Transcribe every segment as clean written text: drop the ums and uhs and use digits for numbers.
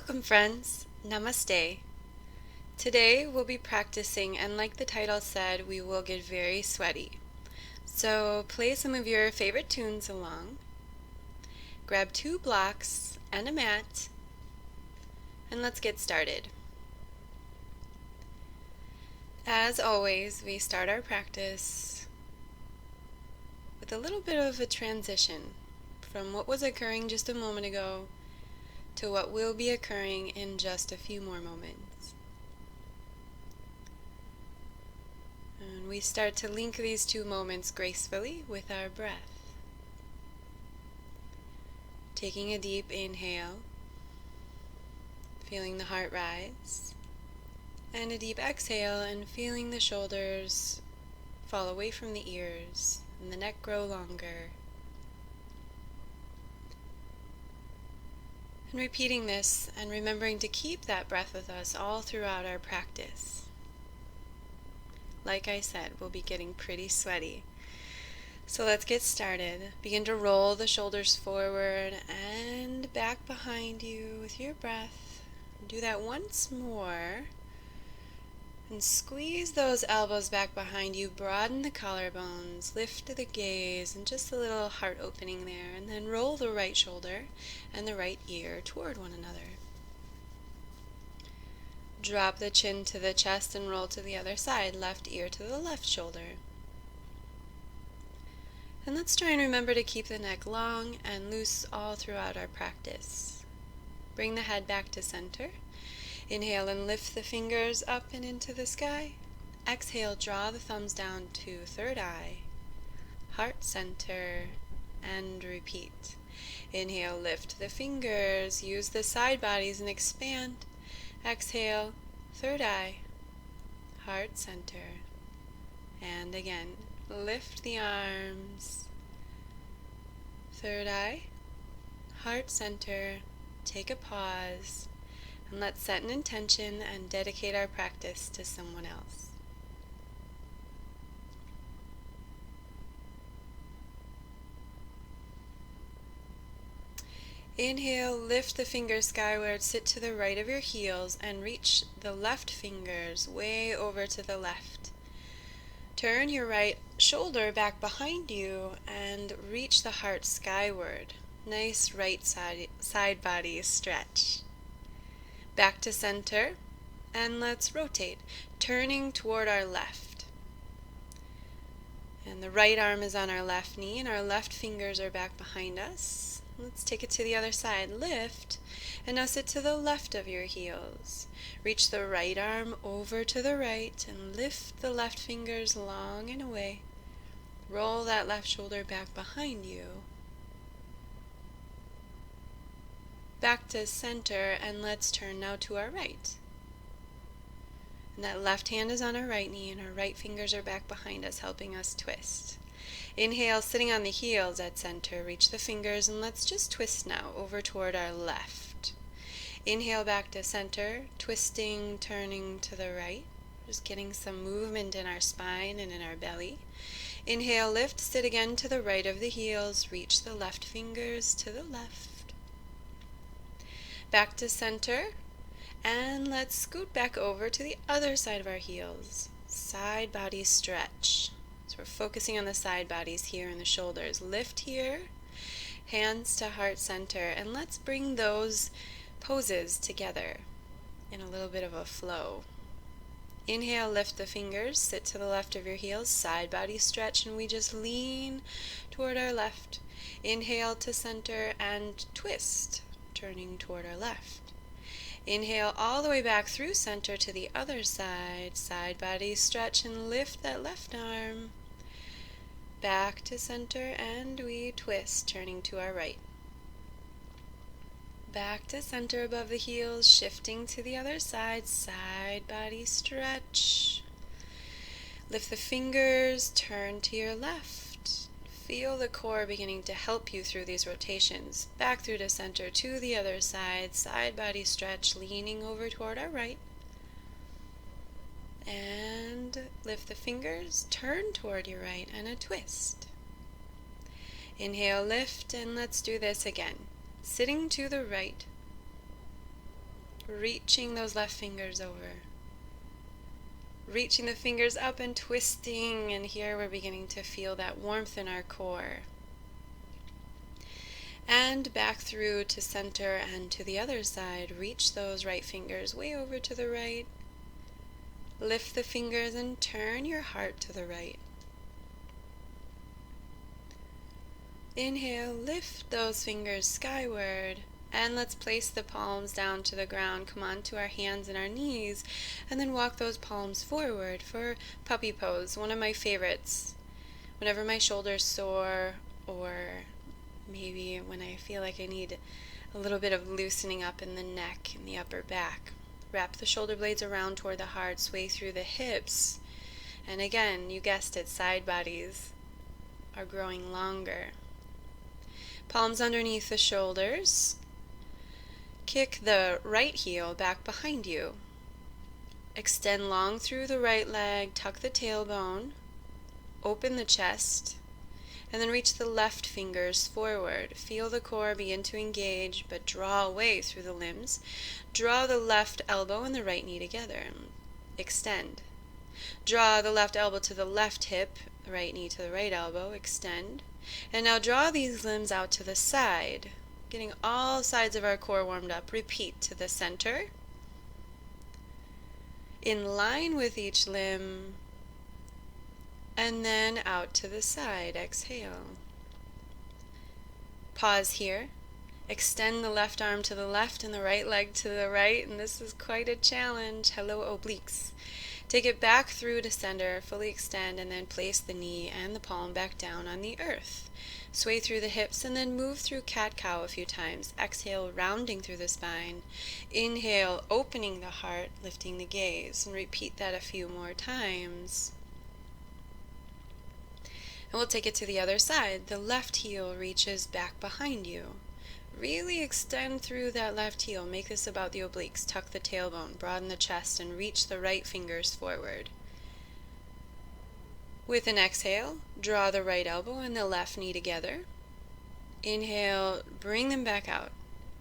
Welcome, friends. Namaste. Today we'll be practicing, and like the title said, we will get very sweaty. So play some of your favorite tunes along. Grab 2 blocks and a mat, and let's get started. As always, we start our practice with a little bit of a transition from what was occurring just a moment ago to what will be occurring in just a few more moments. And we start to link these 2 moments gracefully with our breath. Taking a deep inhale, feeling the heart rise, and a deep exhale and feeling the shoulders fall away from the ears and the neck grow longer. And repeating this and remembering to keep that breath with us all throughout our practice. Like I said, we'll be getting pretty sweaty. So let's get started. Begin to roll the shoulders forward and back behind you with your breath. Do that once more. And squeeze those elbows back behind you. Broaden the collarbones. Lift the gaze and just a little heart opening there. And then roll the right shoulder and the right ear toward one another. Drop the chin to the chest and roll to the other side. Left ear to the left shoulder. And let's try and remember to keep the neck long and loose all throughout our practice. Bring the head back to center. Inhale and lift the fingers up and into the sky. Exhale, draw the thumbs down to third eye, heart center, and repeat. Inhale, lift the fingers, use the side bodies and expand. Exhale, third eye, heart center, and again, lift the arms, third eye, heart center, take a pause, and let's set an intention and dedicate our practice to someone else. Inhale, lift the fingers skyward, sit to the right of your heels, and reach the left fingers way over to the left. Turn your right shoulder back behind you and reach the heart skyward. Nice right side body stretch. Back to center, and let's rotate, turning toward our left. And the right arm is on our left knee, and our left fingers are back behind us. Let's take it to the other side. Lift, and now sit to the left of your heels. Reach the right arm over to the right, and lift the left fingers long and away. Roll that left shoulder back behind you. Back to center, and let's turn now to our right. And that left hand is on our right knee, and our right fingers are back behind us, helping us twist. Inhale, sitting on the heels at center, reach the fingers, and let's just twist now over toward our left. Inhale back to center, twisting, turning to the right, just getting some movement in our spine and in our belly. Inhale, lift, sit again to the right of the heels, reach the left fingers to the left. Back to center, and let's scoot back over to the other side of our heels. Side body stretch. So we're focusing on the side bodies here and the shoulders. Lift here, hands to heart center, and let's bring those poses together in a little bit of a flow. Inhale, lift the fingers, sit to the left of your heels, side body stretch, and we just lean toward our left. Inhale to center and twist, turning toward our left. Inhale all the way back through center to the other side. Side body stretch and lift that left arm. Back to center and we twist, turning to our right. Back to center above the heels, shifting to the other side. Side body stretch. Lift the fingers, turn to your left. Feel the core beginning to help you through these rotations. Back through to center to the other side. Side body stretch, leaning over toward our right. And lift the fingers, turn toward your right, and a twist. Inhale, lift, and let's do this again. Sitting to the right. reaching those left fingers over. Reaching the fingers up and twisting, and here we're beginning to feel that warmth in our core. And back through to center and to the other side. Reach those right fingers way over to the right. Lift the fingers and turn your heart to the right. Inhale, lift those fingers skyward. And let's place the palms down to the ground. Come on to our hands and our knees. And then walk those palms forward for puppy pose. One of my favorites. Whenever my shoulders sore, or maybe when I feel like I need a little bit of loosening up in the neck and the upper back. Wrap the shoulder blades around toward the heart. Sway through the hips. And again, you guessed it, side bodies are growing longer. Palms underneath the shoulders. Kick the right heel back behind you. Extend long through the right leg, tuck the tailbone, open the chest, and then reach the left fingers forward. Feel the core begin to engage, but draw away through the limbs. Draw the left elbow and the right knee together. Extend. Draw the left elbow to the left hip, the right knee to the right elbow. Extend. And now draw these limbs out to the side. Getting all sides of our core warmed up. Repeat to the center. In line with each limb. And then out to the side. Exhale. Pause here. Extend the left arm to the left and the right leg to the right. And this is quite a challenge. Hello, obliques. Take it back through to center. Fully extend and then place the knee and the palm back down on the earth. Sway through the hips and then move through cat-cow a few times. Exhale, rounding through the spine. Inhale, opening the heart, lifting the gaze. And repeat that a few more times. And we'll take it to the other side. The left heel reaches back behind you. Really extend through that left heel. Make this about the obliques. Tuck the tailbone, broaden the chest, and reach the right fingers forward. With an exhale, draw the right elbow and the left knee together. Inhale, bring them back out.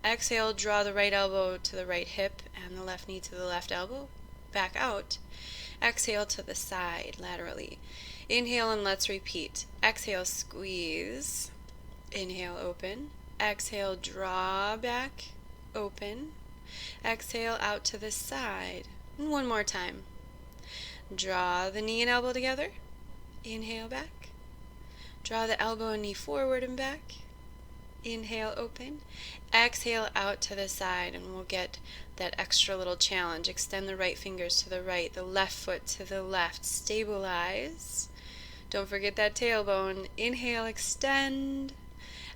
Exhale, draw the right elbow to the right hip and the left knee to the left elbow. Back out. Exhale to the side, laterally. Inhale and let's repeat. Exhale, squeeze. Inhale, open. Exhale, draw back, open. Exhale, out to the side. And one more time. Draw the knee and elbow together. Inhale, back. Draw the elbow and knee forward and back. Inhale, open. Exhale, out to the side, and we'll get that extra little challenge. Extend the right fingers to the right, the left foot to the left. Stabilize. Don't forget that tailbone. Inhale, extend.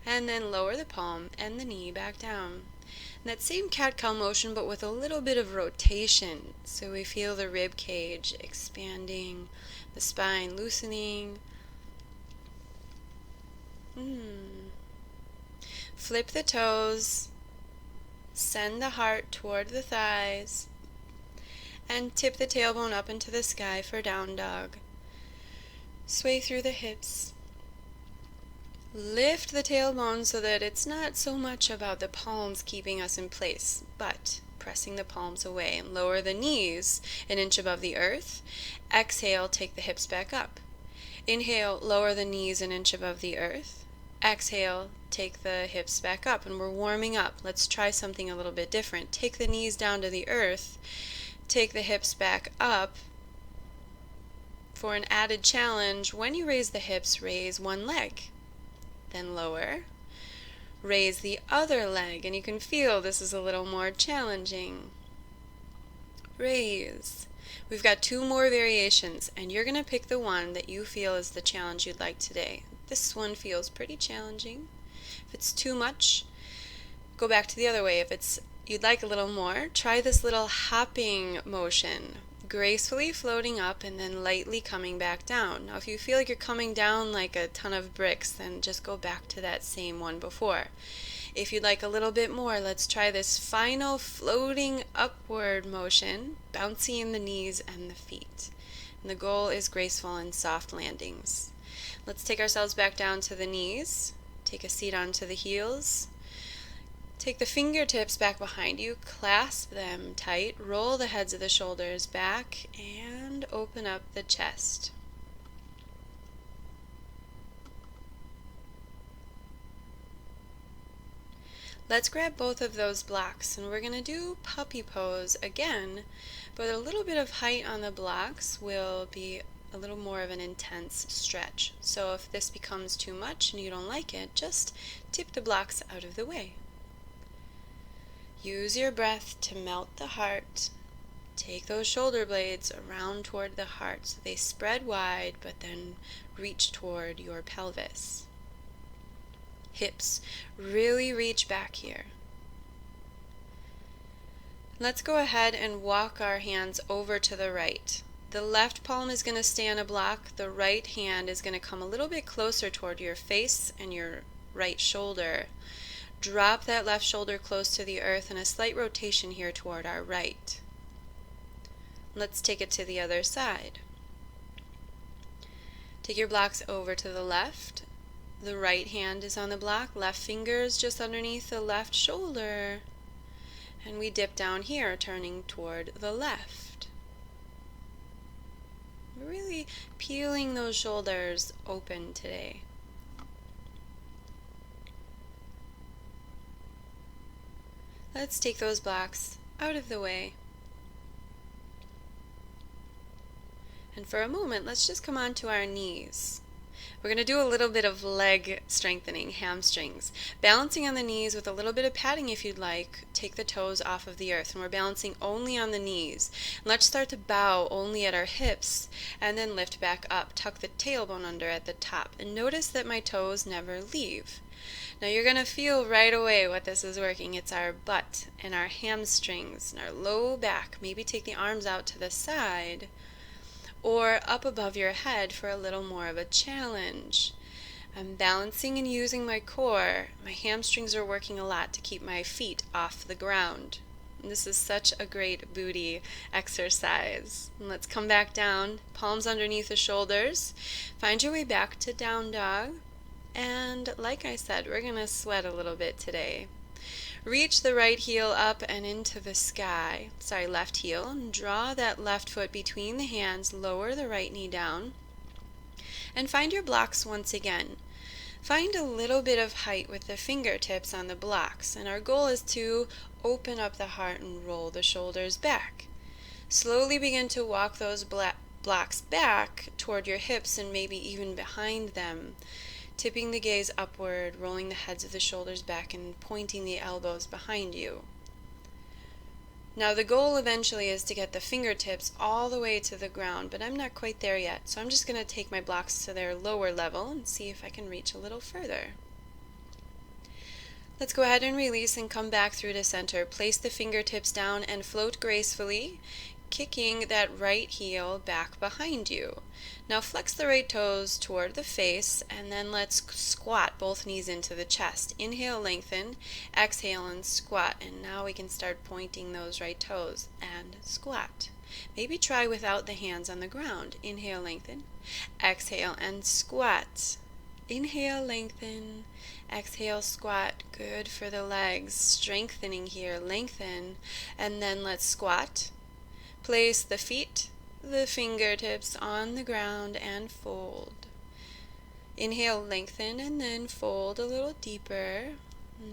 And then lower the palm and the knee back down. And that same cat-cow motion, but with a little bit of rotation. So we feel the rib cage expanding, the spine loosening. Flip the toes. Send the heart toward the thighs. And tip the tailbone up into the sky for down dog. Sway through the hips. Lift the tailbone so that it's not so much about the palms keeping us in place, but pressing the palms away, and lower the knees an inch above the earth. Exhale, take the hips back up. Inhale, lower the knees an inch above the earth. Exhale, take the hips back up, and we're warming up. Let's try something a little bit different. Take the knees down to the earth. Take the hips back up. For an added challenge, when you raise the hips, raise one leg. Then lower. Raise the other leg, and you can feel this is a little more challenging. Raise. We've got two more variations, and you're going to pick the one that you feel is the challenge you'd like today. This one feels pretty challenging. If it's too much, go back to the other way. If you'd like a little more, try this little hopping motion. Gracefully floating up and then lightly coming back down. Now if you feel like you're coming down like a ton of bricks, then just go back to that same one before. If you'd like a little bit more, let's try this final floating upward motion, bouncy in the knees and the feet. And the goal is graceful and soft landings. Let's take ourselves back down to the knees. Take a seat onto the heels. Take the fingertips back behind you, clasp them tight, roll the heads of the shoulders back, and open up the chest. Let's grab both of those blocks, and we're going to do puppy pose again, but a little bit of height on the blocks will be a little more of an intense stretch. So if this becomes too much and you don't like it, just tip the blocks out of the way. Use your breath to melt the heart. Take those shoulder blades around toward the heart so they spread wide but then reach toward your pelvis. Hips really reach back here. Let's go ahead and walk our hands over to the right. The left palm is going to stay on a block. The right hand is going to come a little bit closer toward your face and your right shoulder. Drop that left shoulder close to the earth and a slight rotation here toward our right. Let's take it to the other side. Take your blocks over to the left. The right hand is on the block, left fingers just underneath the left shoulder. And we dip down here, turning toward the left. We're really peeling those shoulders open today. Let's take those blocks out of the way. And for a moment, let's just come onto our knees. We're going to do a little bit of leg strengthening, hamstrings. Balancing on the knees with a little bit of padding if you'd like. Take the toes off of the earth, and we're balancing only on the knees. And let's start to bow only at our hips, and then lift back up. Tuck the tailbone under at the top, and notice that my toes never leave. Now you're going to feel right away what this is working. It's our butt and our hamstrings and our low back. Maybe take the arms out to the side or up above your head for a little more of a challenge. I'm balancing and using my core. My hamstrings are working a lot to keep my feet off the ground. And this is such a great booty exercise. And let's come back down, palms underneath the shoulders. Find your way back to down dog. And like I said, we're going to sweat a little bit today. Reach the right heel up and into the sky. Left heel. And draw that left foot between the hands. Lower the right knee down. And find your blocks once again. Find a little bit of height with the fingertips on the blocks. And our goal is to open up the heart and roll the shoulders back. Slowly begin to walk those blocks back toward your hips and maybe even behind them. Tipping the gaze upward, rolling the heads of the shoulders back, and pointing the elbows behind you. Now the goal eventually is to get the fingertips all the way to the ground, but I'm not quite there yet, so I'm just going to take my blocks to their lower level and see if I can reach a little further. Let's go ahead and release and come back through to center. Place the fingertips down and float gracefully, kicking that right heel back behind you. Now flex the right toes toward the face, and then let's squat both knees into the chest. Inhale, lengthen, exhale, and squat. And now we can start pointing those right toes and squat. Maybe try without the hands on the ground. Inhale, lengthen, exhale, and squat. Inhale, lengthen, exhale, squat. Good for the legs. Strengthening here, lengthen, and then let's squat. Place the feet, the fingertips on the ground and fold. Inhale, lengthen, and then fold a little deeper.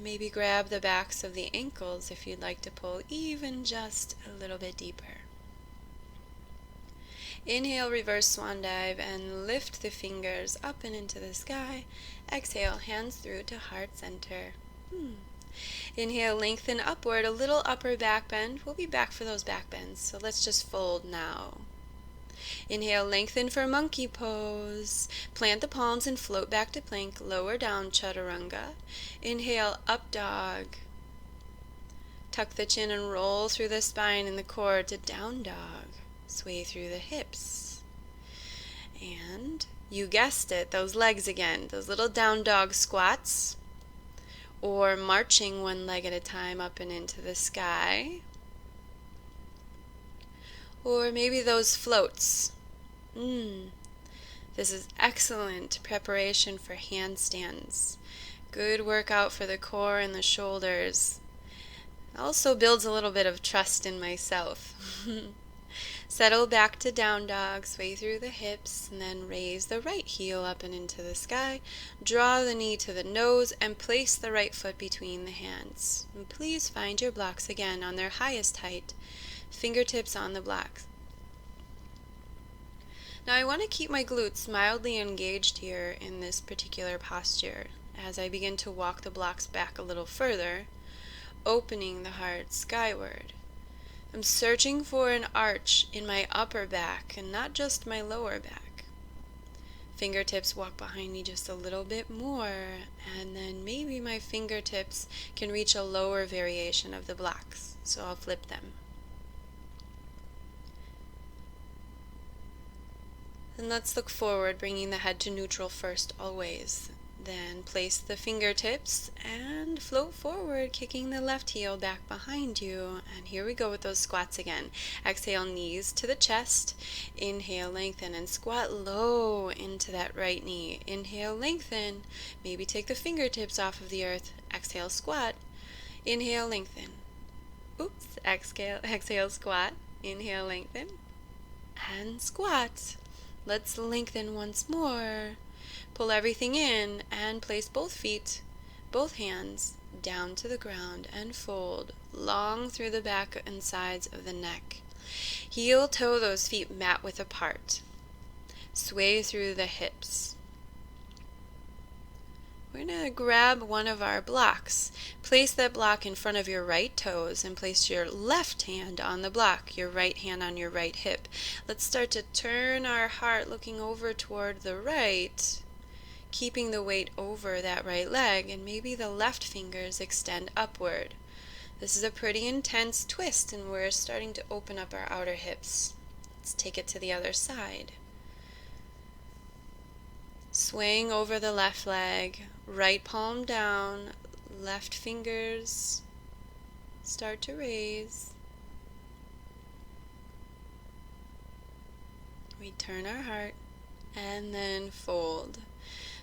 Maybe grab the backs of the ankles if you'd like to pull even just a little bit deeper. Inhale, reverse swan dive, and lift the fingers up and into the sky. Exhale, hands through to heart center. Inhale, lengthen upward, a little upper back bend. We'll be back for those back bends, so let's just fold now. Inhale, lengthen for monkey pose. Plant the palms and float back to plank. Lower down, chaturanga. Inhale, up dog. Tuck the chin and roll through the spine and the core to down dog. Sway through the hips. And you guessed it, those legs again, those little down dog squats. Or marching one leg at a time up and into the sky. Or maybe those floats. This is excellent preparation for handstands. Good workout for the core and the shoulders. Also builds a little bit of trust in myself. Settle back to down dog, sway through the hips, and then raise the right heel up and into the sky. Draw the knee to the nose and place the right foot between the hands. And please find your blocks again on their highest height, fingertips on the blocks. Now I want to keep my glutes mildly engaged here in this particular posture as I begin to walk the blocks back a little further, opening the heart skyward. I'm searching for an arch in my upper back and not just my lower back. Fingertips walk behind me just a little bit more, and then maybe my fingertips can reach a lower variation of the blocks, so I'll flip them. And let's look forward, bringing the head to neutral first always. Then place the fingertips and float forward, kicking the left heel back behind you. And here we go with those squats again. Exhale, knees to the chest. Inhale, lengthen and squat low into that right knee. Inhale, lengthen. Maybe take the fingertips off of the earth. Exhale, squat. Inhale, lengthen. Oops. Exhale, squat. Inhale, lengthen. And squat. Let's lengthen once more. Pull everything in and place both feet, both hands, down to the ground and fold long through the back and sides of the neck. Heel toe those feet mat width apart. Sway through the hips. We're going to grab one of our blocks. Place that block in front of your right toes and place your left hand on the block, your right hand on your right hip. Let's start to turn our heart looking over toward the right, keeping the weight over that right leg, and maybe the left fingers extend upward. This is a pretty intense twist, and we're starting to open up our outer hips. Let's take it to the other side. Swaying over the left leg, right palm down, left fingers start to raise. We turn our heart and then fold.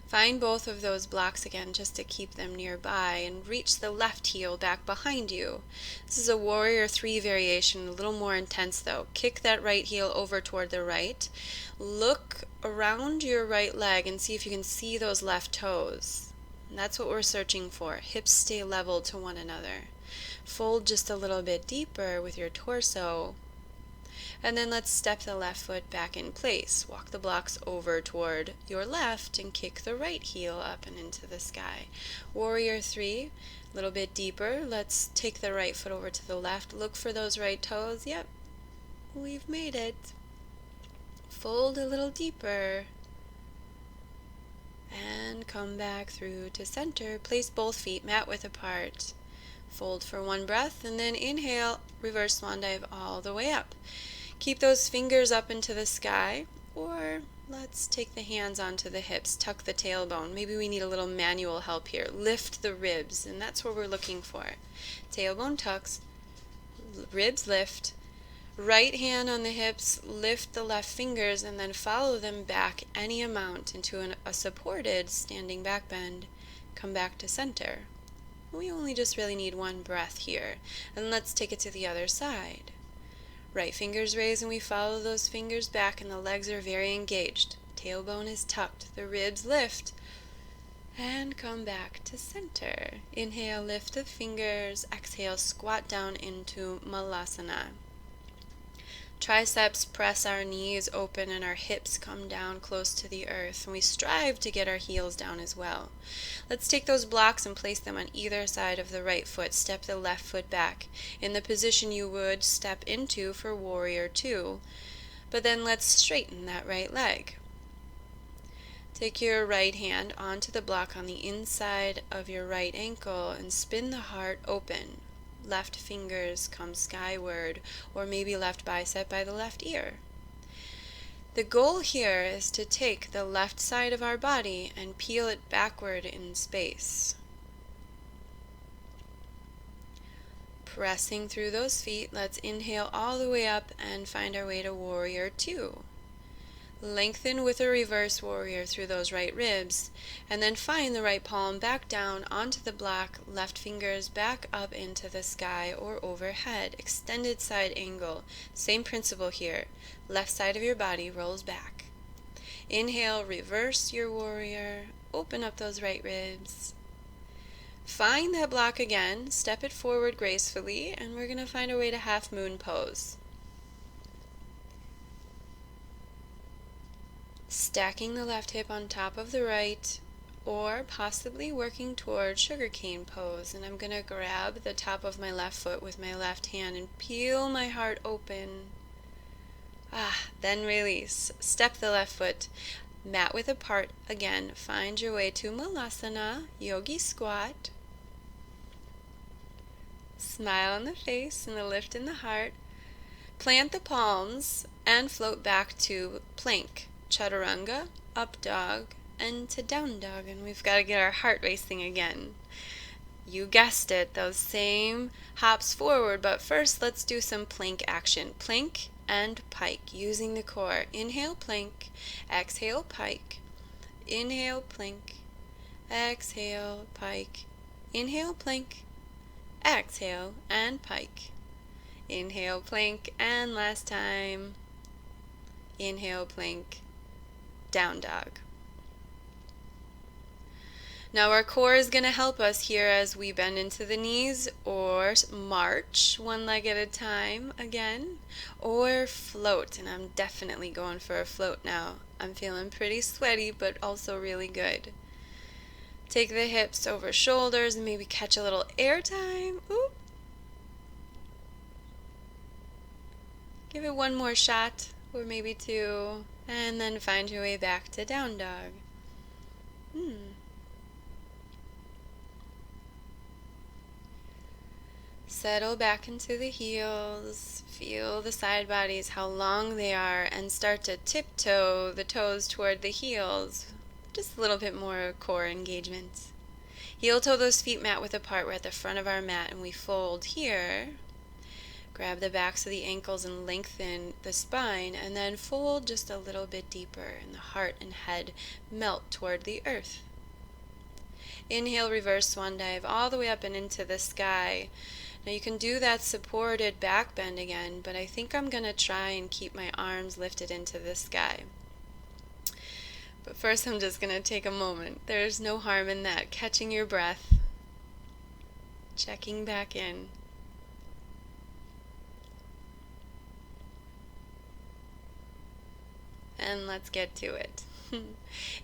Find both of those blocks again just to keep them nearby and reach the left heel back behind you. This is a warrior 3 variation, a little more intense though. Kick that right heel over toward the right. Look around your right leg and see if you can see those left toes. And that's what we're searching for. Hips stay level to one another. Fold just a little bit deeper with your torso. And then let's step the left foot back in place. Walk the blocks over toward your left and kick the right heel up and into the sky. Warrior 3, a little bit deeper. Let's take the right foot over to the left. Look for those right toes. Yep, we've made it. Fold a little deeper. And come back through to center. Place both feet mat width apart. Fold for one breath and then inhale, reverse swan dive all the way up. Keep those fingers up into the sky, or let's take the hands onto the hips, tuck the tailbone. Maybe we need a little manual help here. Lift the ribs, and that's what we're looking for. Tailbone tucks, ribs lift, right hand on the hips, lift the left fingers, and then follow them back any amount into a supported standing back bend. Come back to center. We only just really need one breath here, and let's take it to the other side. Right fingers raise and we follow those fingers back, and the legs are very engaged. Tailbone is tucked, the ribs lift, and come back to center. Inhale, lift the fingers. Exhale, squat down into Malasana. Triceps press our knees open and our hips come down close to the earth, and we strive to get our heels down as well. Let's take those blocks and place them on either side of the right foot. Step the left foot back in the position you would step into for warrior 2. But then let's straighten that right leg. Take your right hand onto the block on the inside of your right ankle and spin the heart open. Left fingers come skyward, or maybe left bicep by the left ear. The goal here is to take the left side of our body and peel it backward in space. Pressing through those feet, let's inhale all the way up and find our way to warrior 2. Lengthen with a reverse warrior through those right ribs, and then find the right palm back down onto the block, left fingers back up into the sky or overhead. Extended side angle. Same principle here. Left side of your body rolls back. Inhale, reverse your warrior. Open up those right ribs. Find that block again. Step it forward gracefully, and we're going to find our way to half moon pose. Stacking the left hip on top of the right, or possibly working toward sugarcane pose. And I'm going to grab the top of my left foot with my left hand and peel my heart open. Then release. Step the left foot, mat width apart again. Find your way to Malasana, yogi squat. Smile on the face and a lift in the heart. Plant the palms and float back to plank. Chaturanga, up dog, and to down dog. And we've got to get our heart racing again. You guessed it, those same hops forward, but first let's do some plank action. Plank and pike, using the core. Inhale, plank, exhale, pike. Inhale, plank, exhale, pike. Inhale, plank, exhale, and pike. Inhale, plank, and last time. Inhale, plank, down dog. Now our core is going to help us here as we bend into the knees or march one leg at a time again, or float. And I'm definitely going for a float now. I'm feeling pretty sweaty, but also really good. Take the hips over shoulders and maybe catch a little air time. Oop. Give it one more shot, or maybe two, and then find your way back to down dog. Settle back into the heels. Feel the side bodies, how long they are, and start to tiptoe the toes toward the heels. Just a little bit more core engagement. Heel toe those feet mat width apart. We're at the front of our mat and we fold here. Grab the backs of the ankles and lengthen the spine, and then fold just a little bit deeper, and the heart and head melt toward the earth. Inhale, reverse swan dive all the way up and into the sky. Now you can do that supported back bend again, but I think I'm going to try and keep my arms lifted into the sky. But first I'm just going to take a moment. There's no harm in that. Catching your breath. Checking back in. And let's get to it.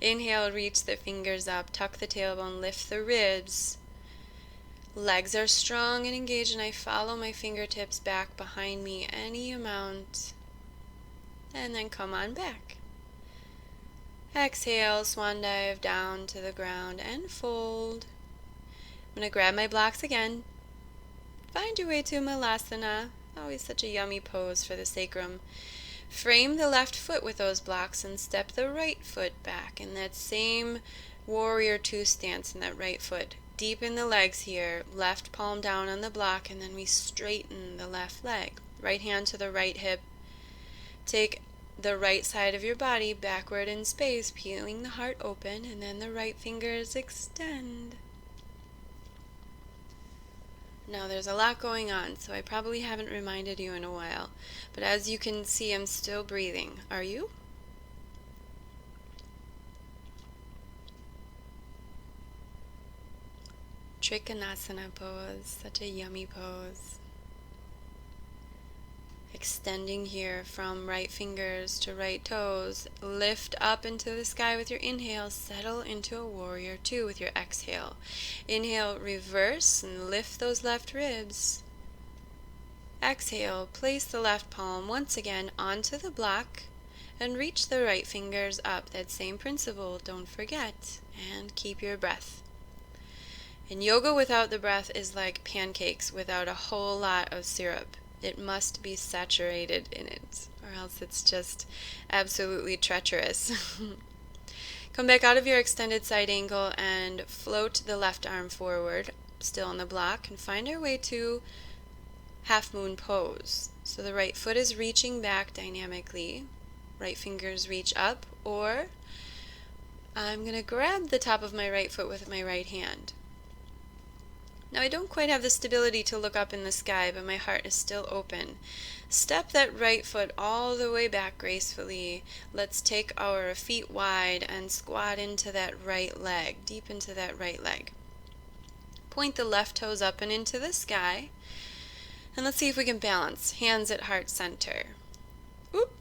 Inhale, reach the fingers up, tuck the tailbone, lift the ribs. Legs are strong and engaged, and I follow my fingertips back behind me any amount. And then come on back. Exhale, swan dive down to the ground and fold. I'm going to grab my blocks again. Find your way to Malasana. Always such a yummy pose for the sacrum. Frame the left foot with those blocks and step the right foot back in that same warrior two stance in that right foot. Deepen the legs here, left palm down on the block, and then we straighten the left leg. Right hand to the right hip. Take the right side of your body backward in space, peeling the heart open, and then the right fingers extend. Now there's a lot going on, so I probably haven't reminded you in a while. But as you can see, I'm still breathing. Are you? Trikonasana pose, such a yummy pose. Extending here from right fingers to right toes. Lift up into the sky with your inhale. Settle into a warrior two with your exhale. Inhale, reverse and lift those left ribs. Exhale, place the left palm once again onto the block and reach the right fingers up. That same principle, don't forget. And keep your breath. And yoga without the breath is like pancakes without a whole lot of syrup. It must be saturated in it, or else it's just absolutely treacherous. Come back out of your extended side angle and float the left arm forward, still on the block, and find our way to half moon pose. So the right foot is reaching back dynamically. Right fingers reach up, or I'm going to grab the top of my right foot with my right hand. Now I don't quite have the stability to look up in the sky, but my heart is still open. Step that right foot all the way back gracefully. Let's take our feet wide and squat into that right leg, deep into that right leg. Point the left toes up and into the sky. And let's see if we can balance. Hands at heart center. Oop!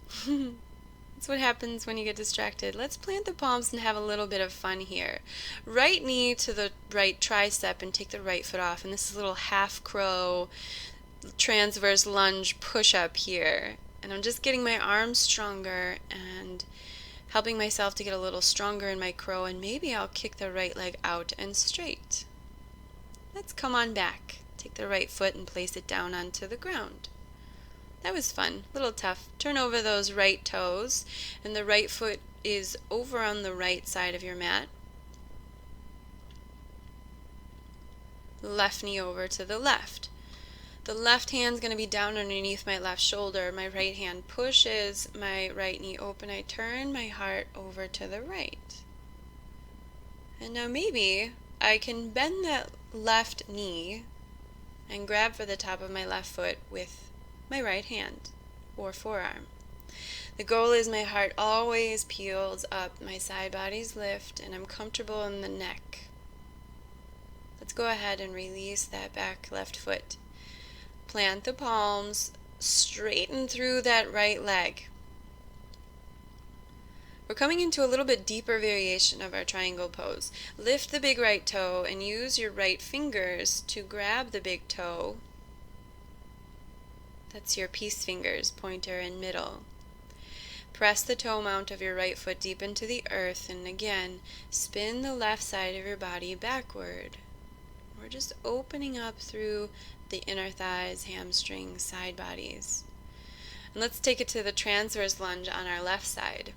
That's what happens when you get distracted. Let's plant the palms and have a little bit of fun here. Right knee to the right tricep and take the right foot off. And this is a little half crow transverse lunge push up here. And I'm just getting my arms stronger and helping myself to get a little stronger in my crow. And maybe I'll kick the right leg out and straight. Let's come on back. Take the right foot and place it down onto the ground. That was fun, a little tough. Turn over those right toes, and the right foot is over on the right side of your mat. Left knee over to the left. The left hand's going to be down underneath my left shoulder. My right hand pushes my right knee open. I turn my heart over to the right. And now maybe I can bend that left knee and grab for the top of my left foot with my right hand or forearm. The goal is my heart always peels up, my side bodies lift, and I'm comfortable in the neck. Let's go ahead and release that back left foot. Plant the palms, straighten through that right leg. We're coming into a little bit deeper variation of our triangle pose. Lift the big right toe and use your right fingers to grab the big toe. That's your peace fingers, pointer and middle. Press the toe mount of your right foot deep into the earth, and again, spin the left side of your body backward. We're just opening up through the inner thighs, hamstrings, side bodies. And let's take it to the transverse lunge on our left side.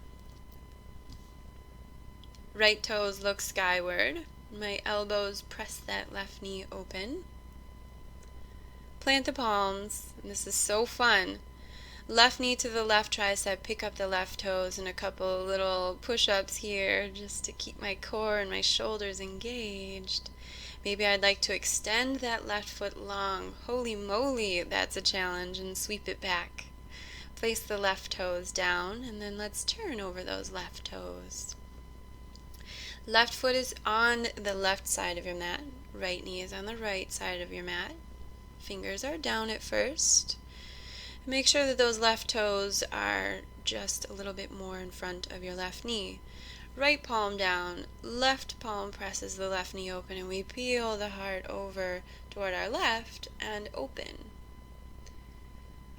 Right toes look skyward. My elbows press that left knee open. Plant the palms, and this is so fun. Left knee to the left tricep, pick up the left toes, and a couple little push-ups here just to keep my core and my shoulders engaged. Maybe I'd like to extend that left foot long. Holy moly, that's a challenge, and sweep it back. Place the left toes down, and then let's turn over those left toes. Left foot is on the left side of your mat. Right knee is on the right side of your mat. Fingers are down at first. Make sure that those left toes are just a little bit more in front of your left knee. Right palm down, left palm presses the left knee open, and we peel the heart over toward our left and open.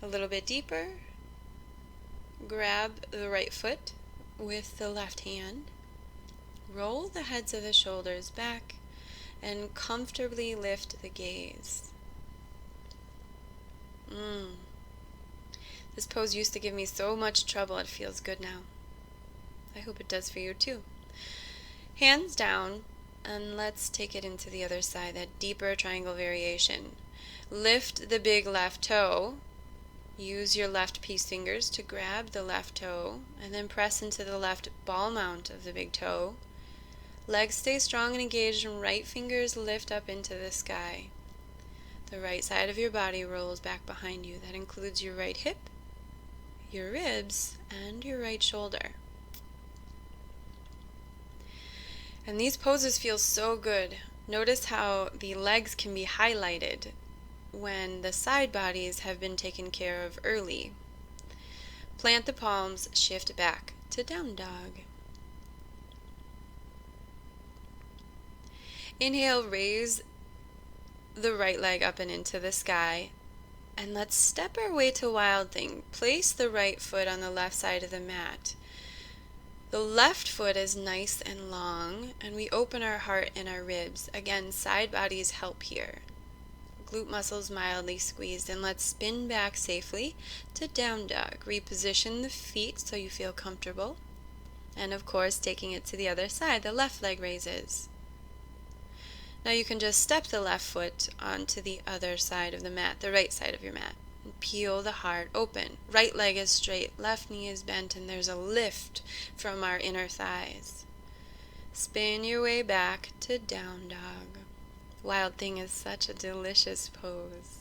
A little bit deeper. Grab the right foot with the left hand. Roll the heads of the shoulders back and comfortably lift the gaze. This pose used to give me so much trouble. It feels good now. I hope it does for you too. Hands down, and let's take it into the other side, that deeper triangle variation. Lift the big left toe. Use your left peace fingers to grab the left toe, and then press into the left ball mount of the big toe. Legs stay strong and engaged, and right fingers lift up into the sky. The right side of your body rolls back behind you. That includes your right hip, your ribs, and your right shoulder. And these poses feel so good. Notice how the legs can be highlighted when the side bodies have been taken care of early. Plant the palms, shift back to down dog. Inhale, raise the right leg up and into the sky. And let's step our way to Wild Thing. Place the right foot on the left side of the mat. The left foot is nice and long, and we open our heart and our ribs. Again, side bodies help here. Glute muscles mildly squeezed, and let's spin back safely to down dog. Reposition the feet so you feel comfortable. And of course, taking it to the other side, the left leg raises. Now you can just step the left foot onto the other side of the mat, the right side of your mat. And peel the heart open. Right leg is straight, left knee is bent, and there's a lift from our inner thighs. Spin your way back to down dog. Wild Thing is such a delicious pose.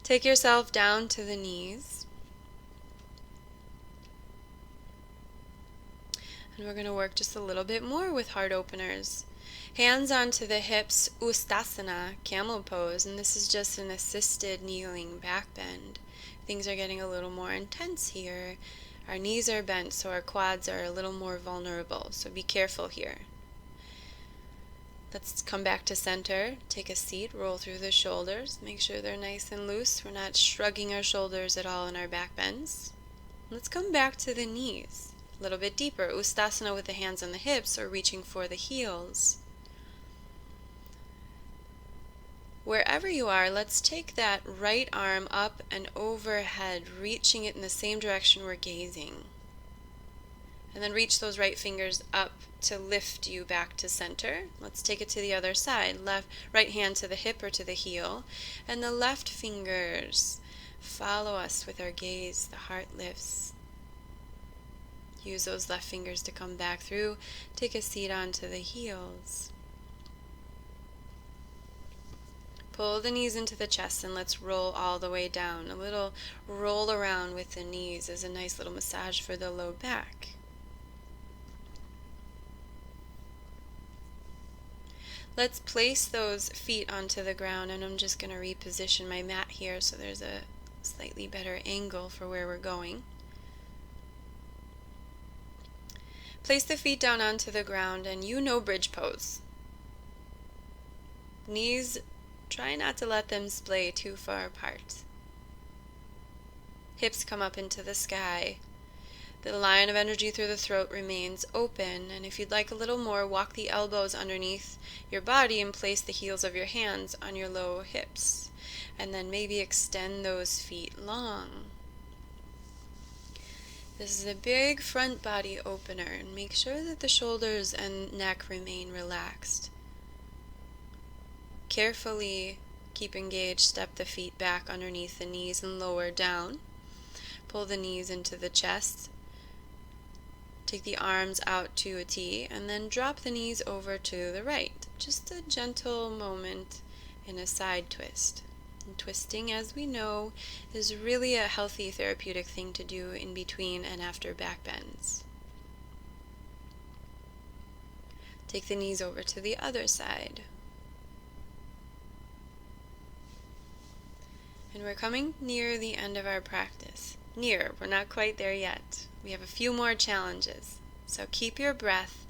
Take yourself down to the knees. And we're going to work just a little bit more with heart openers. Hands onto the hips, Ustasana, camel pose, and this is just an assisted kneeling back bend. Things are getting a little more intense here. Our knees are bent, so our quads are a little more vulnerable, so be careful here. Let's come back to center, take a seat, roll through the shoulders, make sure they're nice and loose. We're not shrugging our shoulders at all in our back bends. Let's come back to the knees, a little bit deeper, Ustasana with the hands on the hips or reaching for the heels. Wherever you are, let's take that right arm up and overhead, reaching it in the same direction we're gazing. And then reach those right fingers up to lift you back to center. Let's take it to the other side. Right hand to the hip or to the heel. And the left fingers follow us with our gaze. The heart lifts. Use those left fingers to come back through. Take a seat onto the heels. Pull the knees into the chest and let's roll all the way down. A little roll around with the knees is a nice little massage for the low back. Let's place those feet onto the ground, and I'm just going to reposition my mat here so there's a slightly better angle for where we're going. Place the feet down onto the ground, and you know bridge pose. Knees, try not to let them splay too far apart. Hips come up into the sky. The line of energy through the throat remains open, and if you'd like a little more, walk the elbows underneath your body and place the heels of your hands on your low hips. And then maybe extend those feet long. This is a big front body opener, and make sure that the shoulders and neck remain relaxed. Carefully keep engaged, step the feet back underneath the knees and lower down. Pull the knees into the chest. Take the arms out to a T, and then drop the knees over to the right. Just a gentle moment in a side twist. And twisting, as we know, is really a healthy therapeutic thing to do in between and after back bends. Take the knees over to the other side. And we're coming near the end of our practice. Near, we're not quite there yet. We have a few more challenges. So keep your breath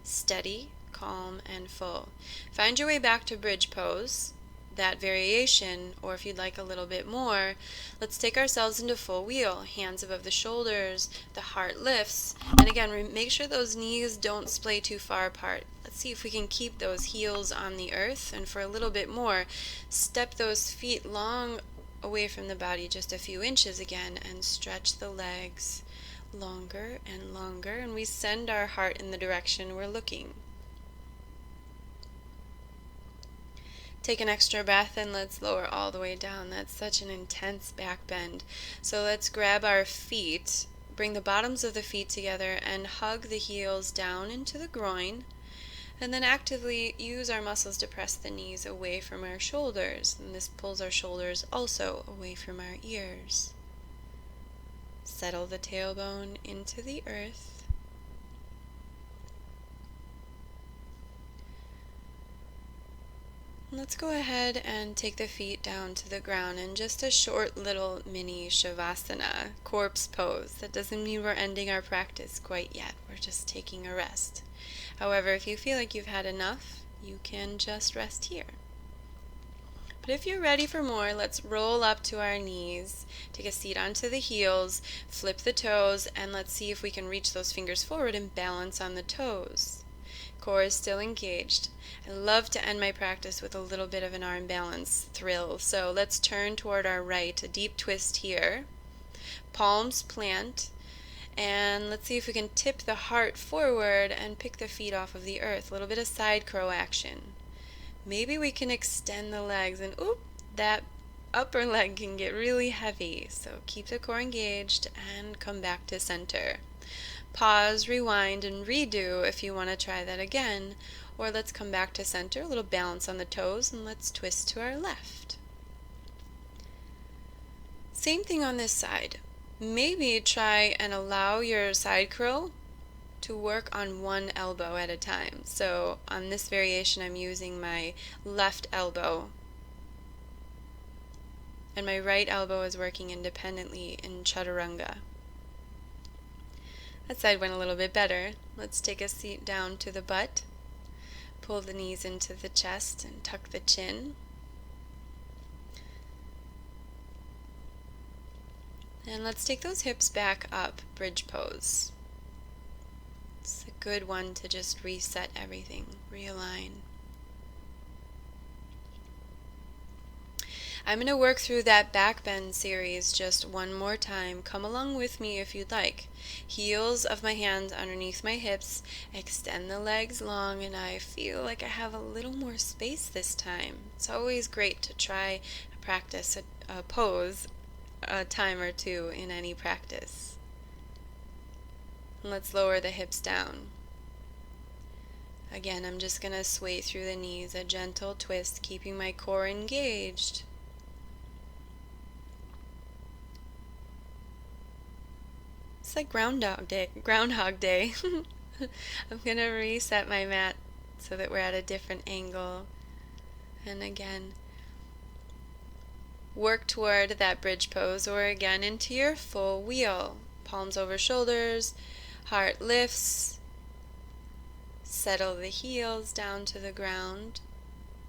steady, calm, and full. Find your way back to bridge pose, that variation, or if you'd like a little bit more, let's take ourselves into full wheel. Hands above the shoulders, the heart lifts, and again, make sure those knees don't splay too far apart. Let's see if we can keep those heels on the earth, and for a little bit more, step those feet long away from the body, just a few inches again, and stretch the legs longer and longer, and we send our heart in the direction we're looking. Take an extra breath and let's lower all the way down. That's such an intense back bend. So let's grab our feet, bring the bottoms of the feet together and hug the heels down into the groin, and then actively use our muscles to press the knees away from our shoulders. And this pulls our shoulders also away from our ears. Settle the tailbone into the earth. Let's go ahead and take the feet down to the ground in just a short little mini Shavasana, corpse pose. That doesn't mean we're ending our practice quite yet. We're just taking a rest. However, if you feel like you've had enough, you can just rest here. But if you're ready for more, let's roll up to our knees, take a seat onto the heels, flip the toes, and let's see if we can reach those fingers forward and balance on the toes. Core is still engaged. I love to end my practice with a little bit of an arm balance thrill. So let's turn toward our right, a deep twist here. Palms plant, and let's see if we can tip the heart forward and pick the feet off of the earth. A little bit of side crow action. Maybe we can extend the legs and that upper leg can get really heavy. So keep the core engaged and come back to center. Pause, rewind, and redo if you want to try that again. Or let's come back to center, a little balance on the toes, and let's twist to our left. Same thing on this side. Maybe try and allow your side curl to work on one elbow at a time. So on this variation, I'm using my left elbow, and my right elbow is working independently in chaturanga. That side went a little bit better. Let's take a seat down to the butt. Pull the knees into the chest and tuck the chin. And let's take those hips back up, bridge pose. It's a good one to just reset everything, realign. I'm going to work through that back bend series just one more time. Come along with me if you'd like. Heels of my hands underneath my hips. Extend the legs long, and I feel like I have a little more space this time. It's always great to try practice a pose a time or two in any practice. And let's lower the hips down. Again, I'm just going to sway through the knees, a gentle twist, keeping my core engaged. It's like Groundhog Day. I'm going to reset my mat so that we're at a different angle. And again, work toward that bridge pose, or again into your full wheel. Palms over shoulders, heart lifts. Settle the heels down to the ground,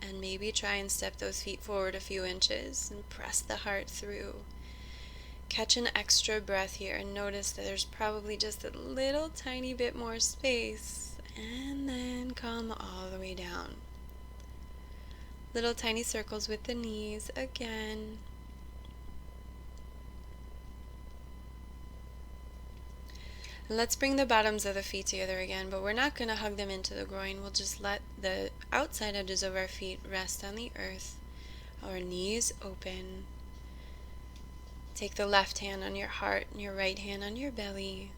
and maybe try and step those feet forward a few inches and press the heart through. Catch an extra breath here and notice that there's probably just a little tiny bit more space, and then come all the way down. Little tiny circles with the knees again. And let's bring the bottoms of the feet together again, but we're not going to hug them into the groin. We'll just let the outside edges of our feet rest on the earth. Our knees open. Take the left hand on your heart and your right hand on your belly.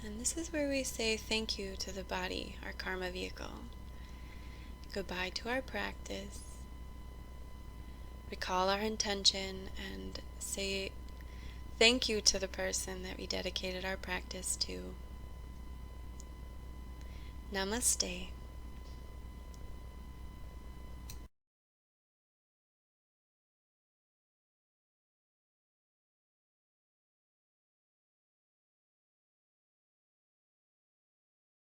And this is where we say thank you to the body, our karma vehicle. Goodbye to our practice. Recall our intention and say thank you to the person that we dedicated our practice to. Namaste.